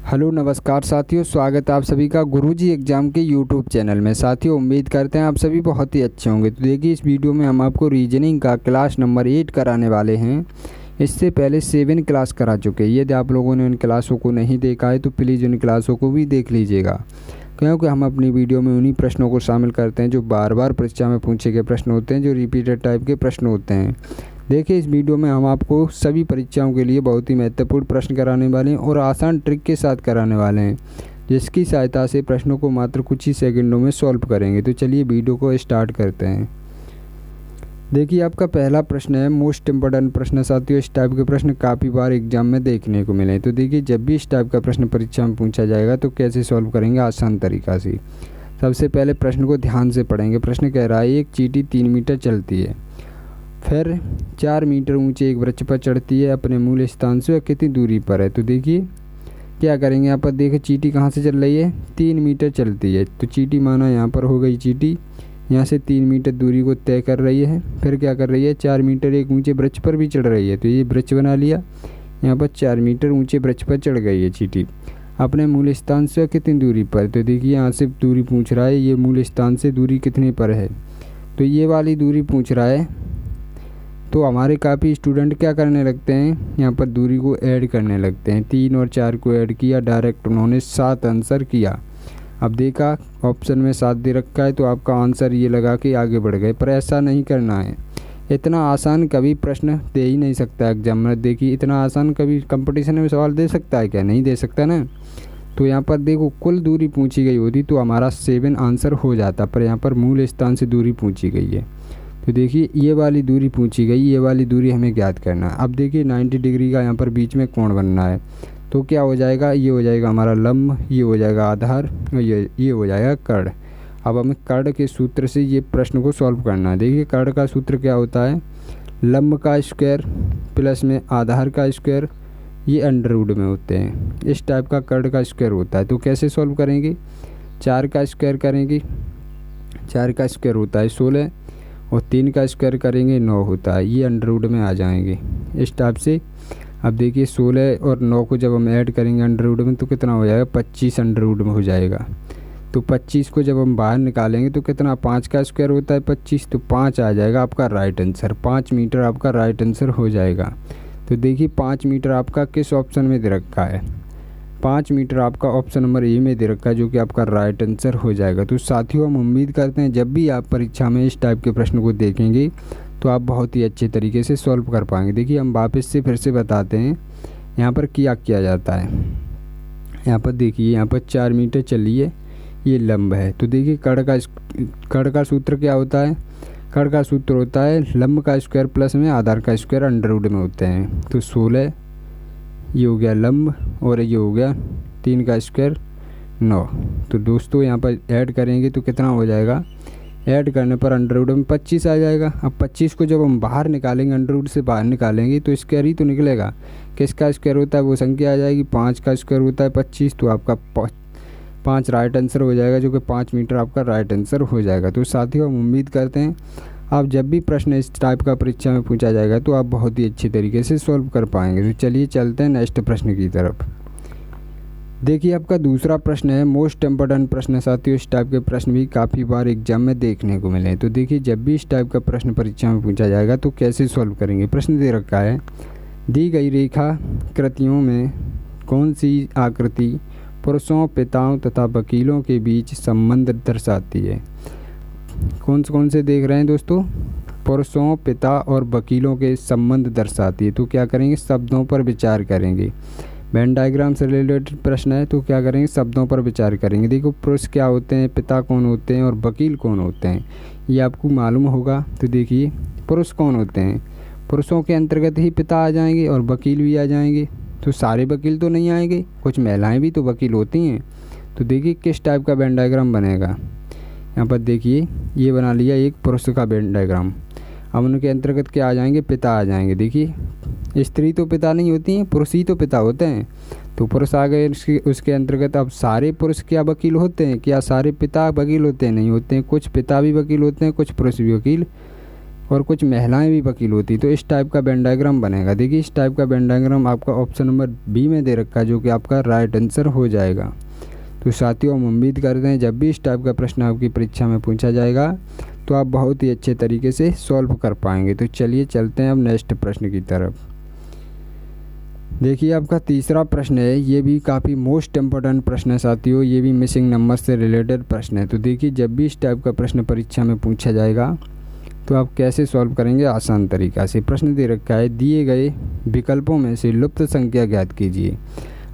Hello नमस्कार साथियों, स्वागत है आप सभी का गुरुजी एग्ज़ाम के यूट्यूब चैनल में। साथियों, उम्मीद करते हैं आप सभी बहुत ही अच्छे होंगे। तो देखिए, इस वीडियो में हम आपको रीजनिंग का क्लास नंबर 8 कराने वाले हैं। इससे पहले 7 क्लास करा चुके हैं। यदि आप लोगों ने उन क्लासों को नहीं देखा है तो प्लीज़ उन क्लासों को भी देख लीजिएगा, क्योंकि हम अपनी वीडियो में उन्हीं प्रश्नों को शामिल करते हैं जो बार बार परीक्षा में पूछे गए प्रश्न होते हैं, जो रिपीटेड टाइप के प्रश्न होते हैं। देखिए, इस वीडियो में हम आपको सभी परीक्षाओं के लिए बहुत ही महत्वपूर्ण प्रश्न कराने वाले हैं और आसान ट्रिक के साथ कराने वाले हैं, जिसकी सहायता से प्रश्नों को मात्र कुछ ही सेकंडों में सॉल्व करेंगे। तो चलिए वीडियो को स्टार्ट करते हैं। देखिए, आपका पहला प्रश्न है मोस्ट इम्पोर्टेंट प्रश्न। साथियों, इस टाइप के प्रश्न काफ़ी बार एग्जाम में देखने को मिले। तो देखिए, जब भी इस टाइप का प्रश्न परीक्षा में पूछा जाएगा तो कैसे सॉल्व करेंगे आसान तरीक़ा से। सबसे पहले प्रश्न को ध्यान से पढ़ेंगे। प्रश्न कह रहा है, एक चींटी 3 मीटर चलती है, फिर 4 मीटर ऊंचे एक वृक्ष पर चढ़ती है, अपने मूल स्थान से कितनी दूरी पर है। तो देखिए क्या करेंगे, यहाँ पर देखिए चींटी कहाँ से चल रही है, 3 मीटर चलती है। तो चींटी माना यहाँ पर हो गई चींटी, यहाँ से 3 मीटर दूरी को तय कर रही है। फिर क्या कर रही है, 4 मीटर एक ऊंचे वृक्ष पर भी चढ़ रही है। तो ये वृक्ष बना लिया, यहाँ पर 4 मीटर ऊंचे वृक्ष पर चढ़ गई है चींटी, अपने मूल स्थान से कितनी दूरी पर। तो देखिए यहाँ से दूरी पूछ रहा है, ये मूल स्थान से दूरी कितने पर है, तो ये वाली दूरी पूछ रहा है। तो हमारे काफ़ी स्टूडेंट क्या करने लगते हैं, यहाँ पर दूरी को ऐड करने लगते हैं। 3 और 4 को ऐड किया, डायरेक्ट उन्होंने 7 आंसर किया। अब देखा ऑप्शन में 7 दे रखा है, तो आपका आंसर ये लगा के आगे बढ़ गए। पर ऐसा नहीं करना है, इतना आसान कभी प्रश्न दे ही नहीं सकता एग्जाम में। देखिए, इतना आसान कभी कंपटीशन में सवाल दे सकता है क्या, नहीं दे सकता ना। तो यहाँ पर देखो कुल दूरी पूछी गई होती तो हमारा 7 आंसर हो जाता, पर यहाँ पर मूल स्थान से दूरी पूछी गई है। तो देखिए ये वाली दूरी पूछी गई, ये वाली दूरी हमें ज्ञात करना है। अब देखिए 90 डिग्री का यहाँ पर बीच में कोण बनना है, तो क्या हो जाएगा, ये हो जाएगा हमारा लंब, ये हो जाएगा आधार और ये हो जाएगा कर्ण। अब हमें कर्ण के सूत्र से ये प्रश्न को सॉल्व करना है। देखिए कर्ण का सूत्र क्या होता है, लंब का स्क्वायर प्लस में आधार का स्क्वायर, ये अंडर रूट में होते हैं। इस टाइप का कर्ण का स्क्वायर होता है। तो कैसे सॉल्व करेंगे, 4 का स्क्वायर करेंगे, 4 का स्क्वायर होता है 16 और 3 का स्क्वायर करेंगे 9 होता है, ये अंडर रूट में आ जाएंगे इस टाइप से। अब देखिए 16 और 9 को जब हम ऐड करेंगे अंडर रूट में तो कितना हो जाएगा, 25 अंडर रूट में हो जाएगा। तो 25 को जब हम बाहर निकालेंगे तो कितना, 5 का स्क्वायर होता है 25, तो 5 आ जाएगा आपका राइट आंसर। 5 मीटर आपका राइट आंसर हो जाएगा। तो देखिए 5 मीटर आपका किस ऑप्शन में दे रखा है, 5 मीटर आपका ऑप्शन नंबर ए में दे रखा है, जो कि आपका राइट आंसर हो जाएगा। तो साथियों, हम उम्मीद करते हैं जब भी आप परीक्षा में इस टाइप के प्रश्न को देखेंगे तो आप बहुत ही अच्छे तरीके से सॉल्व कर पाएंगे। देखिए हम वापस से फिर से बताते हैं यहाँ पर क्या किया जाता है। यहाँ पर देखिए, यहाँ पर 4 मीटर चलिए, ये लंब है। तो देखिए कर्ण का सूत्र क्या होता है, कर्ण का सूत्र होता है लंब का स्क्वायर प्लस में आधार का स्क्वायर अंडर रूट में होते हैं। तो 16 ये हो गया लंब और ये हो गया 3 का स्क्वायर 9। तो दोस्तों यहाँ पर ऐड करेंगे तो कितना हो जाएगा, ऐड करने पर अंडर रूट में 25 आ जाएगा। अब 25 को जब हम बाहर निकालेंगे, अंडर रूट से बाहर निकालेंगे तो स्क्वायर ही तो निकलेगा। किसका स्क्वायर होता है वो संख्या आ जाएगी, 5 का स्क्वायर होता है 25, तो आपका 5 राइट आंसर हो जाएगा, जो कि 5 मीटर आपका राइट आंसर हो जाएगा। तो साथियों, हम उम्मीद करते हैं आप जब भी प्रश्न इस टाइप का परीक्षा में पूछा जाएगा तो आप बहुत ही अच्छी तरीके से सॉल्व कर पाएंगे। तो चलिए चलते हैं नेक्स्ट प्रश्न की तरफ। देखिए आपका दूसरा प्रश्न है मोस्ट इम्पोर्टेंट प्रश्न। साथियों, इस टाइप के प्रश्न भी काफ़ी बार एग्जाम में देखने को मिले हैं। तो देखिए जब भी इस टाइप का प्रश्न परीक्षा में पूछा जाएगा तो कैसे सॉल्व करेंगे। प्रश्न दे रखा है, दी गई रेखा कृतियों में कौन सी आकृति पुरुषों, पिताओं तथा वकीलों के बीच संबंध दर्शाती है। कौन से देख रहे हैं दोस्तों, पुरुषों, पिता और वकीलों के संबंध दर्शाती है। तो क्या करेंगे, शब्दों पर विचार करेंगे। वेन डायग्राम से रिलेटेड प्रश्न है तो क्या करेंगे, शब्दों पर विचार करेंगे। देखो पुरुष क्या होते हैं, पिता कौन होते हैं और वकील कौन होते हैं, ये आपको मालूम होगा। तो देखिए पुरुष कौन होते हैं, पुरुषों के अंतर्गत ही पिता आ जाएंगे और वकील भी आ जाएंगे। तो सारे वकील तो नहीं आएंगे, कुछ महिलाएं भी तो वकील होती हैं। तो देखिए किस टाइप का वेन डायग्राम बनेगा। यहाँ पर देखिए ये बना लिया एक पुरुष का वेन डायग्राम। अब उनके अंतर्गत क्या आ जाएंगे, पिता आ जाएंगे। देखिए स्त्री तो पिता नहीं होती हैं, पुरुष ही तो पिता होते हैं। तो पुरुष आ गए उसके अंतर्गत। अब सारे पुरुष क्या वकील होते हैं, क्या सारे पिता वकील होते हैं, नहीं होते हैं। कुछ पिता भी वकील होते हैं, कुछ पुरुष भी वकील और कुछ महिलाएं भी वकील होती, तो इस टाइप का वेन डायग्राम बनेगा। देखिए इस टाइप का वेन डायग्राम आपका ऑप्शन नंबर बी में दे रखा है, जो कि आपका राइट आंसर हो जाएगा। तो साथियों हम उम्मीद करते हैं जब भी इस टाइप का प्रश्न आपकी परीक्षा में पूछा जाएगा तो आप बहुत ही अच्छे तरीके से सॉल्व कर पाएंगे। तो चलिए चलते हैं अब नेक्स्ट प्रश्न की तरफ। देखिए आपका तीसरा प्रश्न है, ये भी काफ़ी मोस्ट इम्पोर्टेंट प्रश्न है साथियों, ये भी मिसिंग नंबर से रिलेटेड प्रश्न है। तो देखिए जब भी इस टाइप का प्रश्न परीक्षा में पूछा जाएगा तो आप कैसे सॉल्व करेंगे आसान तरीक़ा से। प्रश्न दे रखा है, दिए गए विकल्पों में से लुप्त संख्या ज्ञात कीजिए।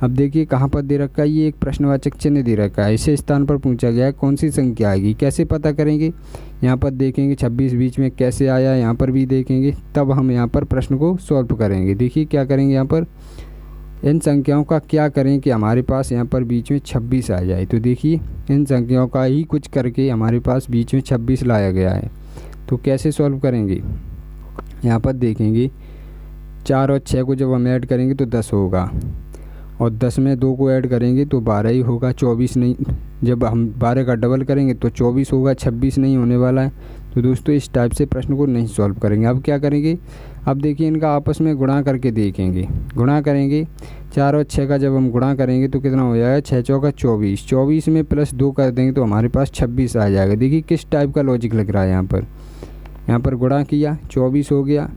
अब देखिए कहाँ पर दे रखा है, ये एक प्रश्नवाचक चिन्ह दे रखा है, इसे स्थान पर पूछा गया है कौन सी संख्या आएगी। कैसे पता करेंगे, यहाँ पर देखेंगे 26 बीच में कैसे आया, यहाँ पर भी देखेंगे, तब हम यहाँ पर प्रश्न को सॉल्व करेंगे। देखिए क्या करेंगे, यहाँ पर इन संख्याओं का क्या करें कि हमारे पास यहाँ पर बीच में 26 आ जाए। तो देखिए इन संख्याओं का ही कुछ करके हमारे पास बीच में 26 लाया गया है। तो कैसे सॉल्व करेंगे, यहाँ पर देखेंगे 4 और 6 को जब हम ऐड करेंगे तो 10 होगा, और 10 में 2 को ऐड करेंगे तो 12 ही होगा, 24 नहीं। जब हम 12 का डबल करेंगे तो 24 होगा, 26 नहीं होने वाला है। तो दोस्तों इस टाइप से प्रश्न को नहीं सॉल्व करेंगे। अब क्या करेंगे, अब देखिए इनका आपस में गुणा करके देखेंगे, गुणा करेंगे 4 और 6 का जब हम गुणा करेंगे तो कितना हो जाएगा, 6 चौका 24, 24 में प्लस 2 कर देंगे तो हमारे पास 26 आ जाएगा। देखिए किस टाइप का लॉजिक लग रहा है, यहाँ पर गुणा किया 24 हो गया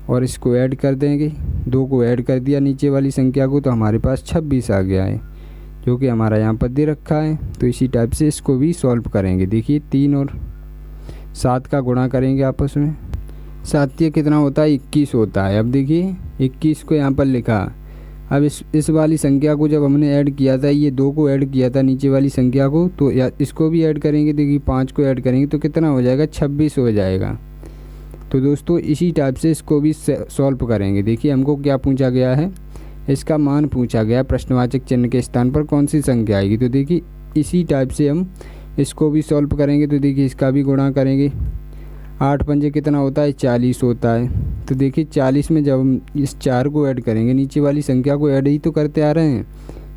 और इसको ऐड कर देंगे, 2 को ऐड कर दिया नीचे वाली संख्या को, तो हमारे पास 26 आ गया है, जो कि हमारा यहाँ पर दे रखा है। तो इसी टाइप से इसको भी सॉल्व करेंगे। देखिए 3 और 7 का गुणा करेंगे आपस में, 7 ये कितना होता है, 21 होता है। अब देखिए 21 को यहाँ पर लिखा, अब इस वाली संख्या को जब हमने ऐड किया था, ये 2 को ऐड किया था नीचे वाली संख्या को, तो या इसको भी ऐड करेंगे। देखिए 5 को ऐड करेंगे तो कितना हो जाएगा, 26 हो जाएगा। तो दोस्तों इसी टाइप से इसको भी सॉल्व करेंगे। देखिए हमको क्या पूछा गया है, इसका मान पूछा गया, प्रश्नवाचक चिन्ह के स्थान पर कौन सी संख्या आएगी। तो देखिए इसी टाइप से हम इसको भी सॉल्व करेंगे। तो देखिए इसका भी गुणा करेंगे, 8 पंजे कितना होता है, 40 होता है। तो देखिए 40 में जब हम इस 4 को ऐड करेंगे, नीचे वाली संख्या को ऐड ही तो करते आ रहे हैं,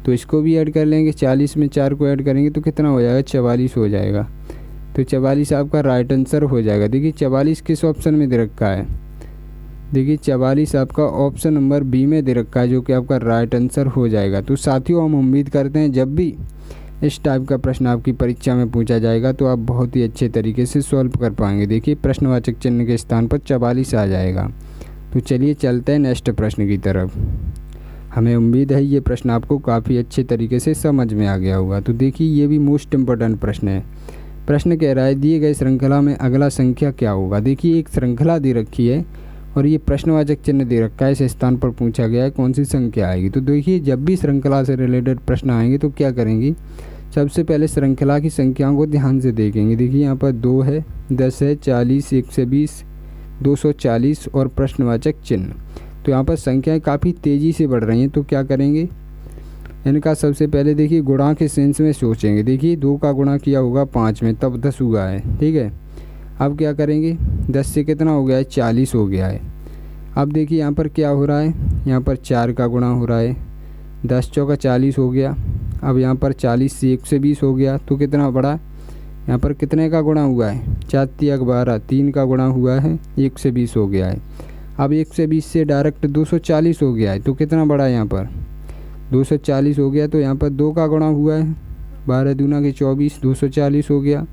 तो इसको भी ऐड कर लेंगे। 40 में 4 को ऐड करेंगे तो कितना हो जाएगा, 44 हो जाएगा। तो 44 आपका राइट आंसर हो जाएगा। देखिए 44 किस ऑप्शन में दे रखा है, देखिए 44 आपका ऑप्शन नंबर बी में दे रखा है, जो कि आपका राइट आंसर हो जाएगा। तो साथियों हम उम्मीद करते हैं जब भी इस टाइप का प्रश्न आपकी परीक्षा में पूछा जाएगा तो आप बहुत ही अच्छे तरीके से सॉल्व कर पाएंगे। देखिए प्रश्नवाचक चिन्ह के स्थान पर 44 आ जाएगा। तो चलिए चलते हैं नेक्स्ट प्रश्न की तरफ। हमें उम्मीद है ये प्रश्न आपको काफ़ी अच्छे तरीके से समझ में आ गया होगा। तो देखिए ये भी मोस्ट इम्पोर्टेंट प्रश्न है। प्रश्न कह रहा है, दिए गए श्रृंखला में अगला संख्या क्या होगा। देखिए एक श्रृंखला दे रखी है और ये प्रश्नवाचक चिन्ह दे रखा है, इस स्थान पर पूछा गया है कौन सी संख्या आएगी। तो देखिए जब भी श्रृंखला से रिलेटेड प्रश्न आएंगे तो क्या करेंगे, सबसे पहले श्रृंखला की संख्याओं को ध्यान से देखेंगे। देखिए यहाँ पर 2 है, 10 है, 40, 120, 240 और प्रश्नवाचक चिन्ह। तो यहाँ पर संख्याएं काफ़ी तेज़ी से बढ़ रही हैं। तो क्या करेंगे, इनका सबसे पहले देखिए गुणा के सेंस में सोचेंगे। देखिए 2 का गुणा किया होगा 5 में, तब 10 हुआ है, ठीक है। अब क्या करेंगे, 10 से कितना हो गया है, 40 हो गया है। अब देखिए यहाँ पर क्या हो रहा है, यहाँ पर 4 का गुणा हो रहा है, 10 चौका 40 हो गया। अब यहाँ पर 40 से 120 हो गया, तो कितना बढ़ा, यहाँ पर कितने का गुणा हुआ है, 4 तिया 12, 3 का गुणा हुआ है, 120 हो गया है। अब 120 से डायरेक्ट 240 हो गया है, तो कितना बढ़ा, यहाँ पर 240 हो गया। तो यहाँ पर 2 का गुणा हुआ है, 12 दूना के 24, 240 हो गया।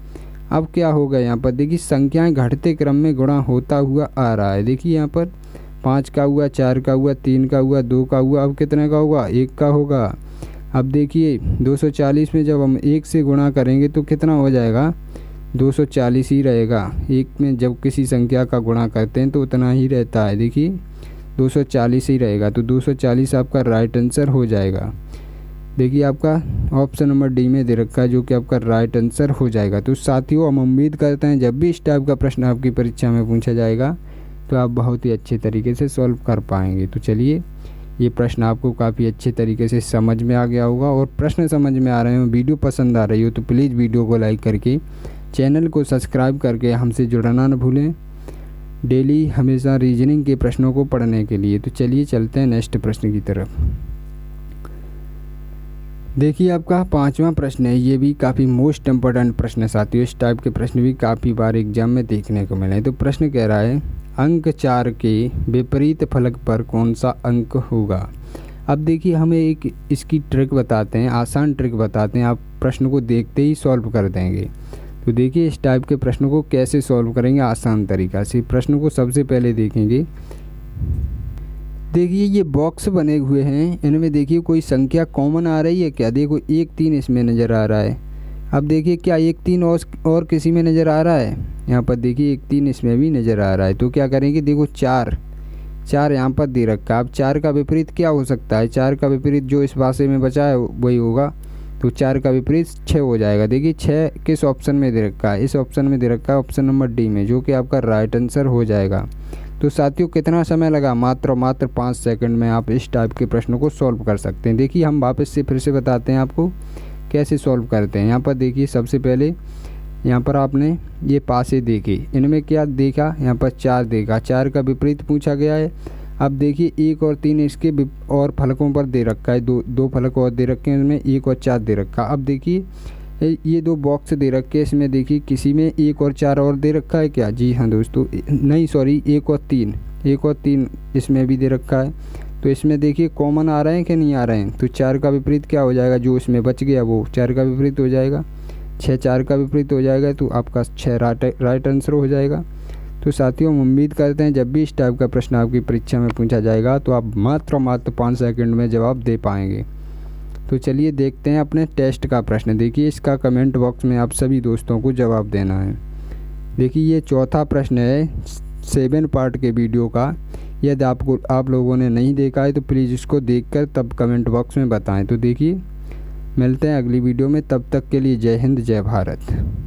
अब क्या होगा, यहाँ पर देखिए संख्याएं घटते क्रम में गुणा होता हुआ आ रहा है। देखिए यहाँ पर 5 का हुआ, 4 का हुआ, 3 का हुआ, 2 का हुआ, अब कितने का होगा, 1 का होगा। अब देखिए 240 में जब हम 1 से गुणा करेंगे तो कितना हो जाएगा, 240 ही रहेगा। 1 में जब किसी संख्या का गुणा करते हैं तो उतना ही रहता है, देखिए 240 ही रहेगा। तो 240 आपका राइट आंसर हो जाएगा। देखिए आपका ऑप्शन नंबर डी में दे रखा है, जो कि आपका राइट आंसर हो जाएगा। तो साथियों हम उम्मीद करते हैं जब भी इस टाइप का प्रश्न आपकी परीक्षा में पूछा जाएगा तो आप बहुत ही अच्छे तरीके से सॉल्व कर पाएंगे। तो चलिए ये प्रश्न आपको काफ़ी अच्छे तरीके से समझ में आ गया होगा, और प्रश्न समझ में आ रहे हो, वीडियो पसंद आ रही हो तो प्लीज़ वीडियो को लाइक करके चैनल को सब्सक्राइब करके हमसे जुड़ना न भूलें, डेली हमेशा रीजनिंग के प्रश्नों को पढ़ने के लिए। तो चलिए चलते हैं नेक्स्ट प्रश्न की तरफ। देखिए आपका 5वां प्रश्न है, ये भी काफ़ी मोस्ट इम्पोर्टेंट प्रश्न है साथियों। इस टाइप के प्रश्न भी काफ़ी बार एग्जाम में देखने को मिले हैं। तो प्रश्न कह रहा है अंक 4 के विपरीत फलक पर कौन सा अंक होगा। अब देखिए हमें एक इसकी ट्रिक बताते हैं, आसान ट्रिक बताते हैं, आप प्रश्न को देखते ही सॉल्व कर देंगे। तो देखिए इस टाइप के प्रश्न को कैसे सॉल्व करेंगे आसान तरीक़ा से। प्रश्न को सबसे पहले देखेंगे, देखिए ये बॉक्स बने हुए हैं, इनमें देखिए कोई संख्या कॉमन आ रही है क्या। देखो 1 3 इसमें नज़र आ रहा है। अब देखिए क्या 1 3 और किसी में नज़र आ रहा है। यहाँ पर देखिए 1 3 इसमें भी नज़र आ रहा है। तो क्या करेंगे, देखो 4 यहाँ पर दे रखा है। अब 4 का विपरीत क्या हो सकता है, 4 का विपरीत जो इस भाषा में बचा है वही होगा। तो 4 का विपरीत 6 हो जाएगा। देखिए 6 किस ऑप्शन में दे रखा है, इस ऑप्शन में दे रखा है ऑप्शन नंबर डी में, जो कि आपका राइट आंसर हो जाएगा। तो साथियों कितना समय लगा, मात्र 5 सेकंड में आप इस टाइप के प्रश्नों को सॉल्व कर सकते हैं। देखिए हम वापस से फिर से बताते हैं आपको कैसे सॉल्व करते हैं। यहाँ पर देखिए सबसे पहले यहाँ पर आपने ये पासे देखे, इनमें क्या देखा, यहाँ पर 4 देखा, 4 का विपरीत पूछा गया है। अब देखिए 1 और 3 इसके और फलकों पर दे रखा है, दो फलक और दे रखे हैं, इसमें 1 और 4 दे रखा। अब देखिए ये 2 बॉक्स दे रखे हैं, इसमें देखिए किसी में 1 और 4 और दे रखा है क्या। जी हाँ दोस्तों, नहीं सॉरी 1 और 3 इसमें भी दे रखा है। तो इसमें देखिए कॉमन आ रहे हैं कि नहीं आ रहे हैं। तो 4 का विपरीत क्या हो जाएगा, जो इसमें बच गया वो 4 का विपरीत हो जाएगा। 6 4 का विपरीत हो जाएगा, तो आपका 6 राइट आंसर हो जाएगा। तो साथियों हम उम्मीद करते हैं जब भी इस टाइप का प्रश्न आपकी परीक्षा में पूछा जाएगा तो आप मात्र 5 सेकंड में जवाब दे पाएंगे। तो चलिए देखते हैं अपने टेस्ट का प्रश्न। देखिए इसका कमेंट बॉक्स में आप सभी दोस्तों को जवाब देना है। देखिए ये चौथा प्रश्न है 7 पार्ट के वीडियो का। यदि आप लोगों ने नहीं देखा है तो प्लीज़ इसको देखकर तब कमेंट बॉक्स में बताएं। तो देखिए मिलते हैं अगली वीडियो में, तब तक के लिए जय हिंद जय भारत।